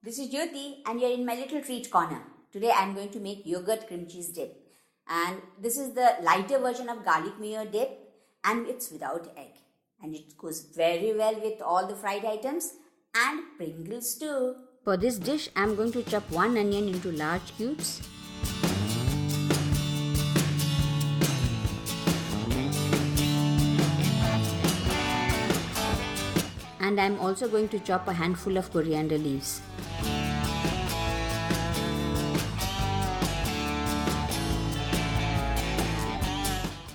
This is Jyoti and you're in my little treat corner. Today I'm going to make yogurt cream cheese dip. And this is the lighter version of garlic mayo dip and it's without egg. And it goes very well with all the fried items and Pringles too. For this dish, I'm going to chop one onion into large cubes. And I'm also going to chop a handful of coriander leaves.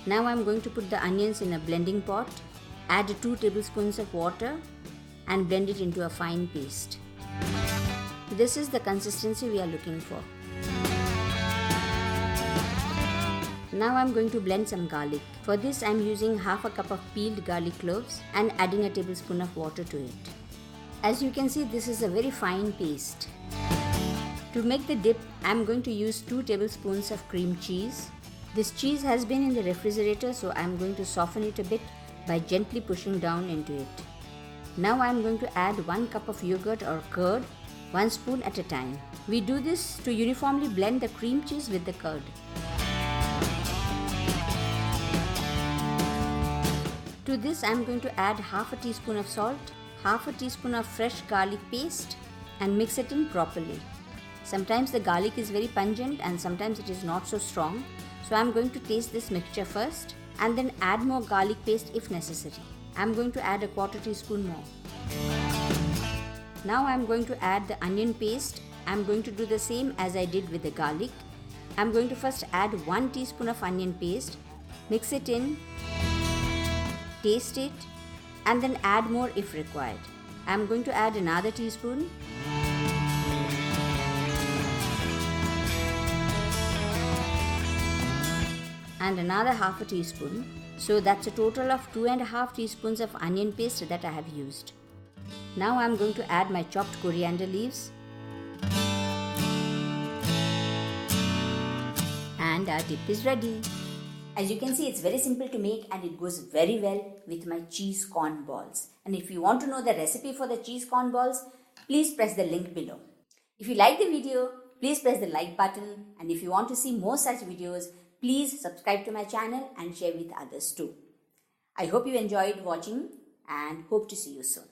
Now I'm going to put the onions in a blending pot, add 2 tablespoons of water and blend it into a fine paste. This is the consistency we are looking for. Now I'm going to blend some garlic. For this I'm using half a cup of peeled garlic cloves and adding a tablespoon of water to it. As you can see, this is a very fine paste. To make the dip, I'm going to use 2 tablespoons of cream cheese. This cheese has been in the refrigerator, so I'm going to soften it a bit by gently pushing down into it. Now I'm going to add 1 cup of yogurt or curd, 1 spoon at a time. We do this to uniformly blend the cream cheese with the curd. To this I'm going to add half a teaspoon of salt, half a teaspoon of fresh garlic paste and mix it in properly. Sometimes the garlic is very pungent and sometimes it is not so strong. So I'm going to taste this mixture first and then add more garlic paste if necessary. I'm going to add a quarter teaspoon more. Now I'm going to add the onion paste. I'm going to do the same as I did with the garlic. I'm going to first add 1 teaspoon of onion paste, mix it in, taste it, and then add more if required. I'm going to add another teaspoon. And another half a teaspoon. So that's a total of 2.5 teaspoons of onion paste that I have used. Now I'm going to add my chopped coriander leaves. And our dip is ready. As you can see, it's very simple to make and it goes very well with my cheese corn balls. And if you want to know the recipe for the cheese corn balls, please press the link below. If you like the video, please press the like button. And if you want to see more such videos, please subscribe to my channel and share with others too. I hope you enjoyed watching and hope to see you soon.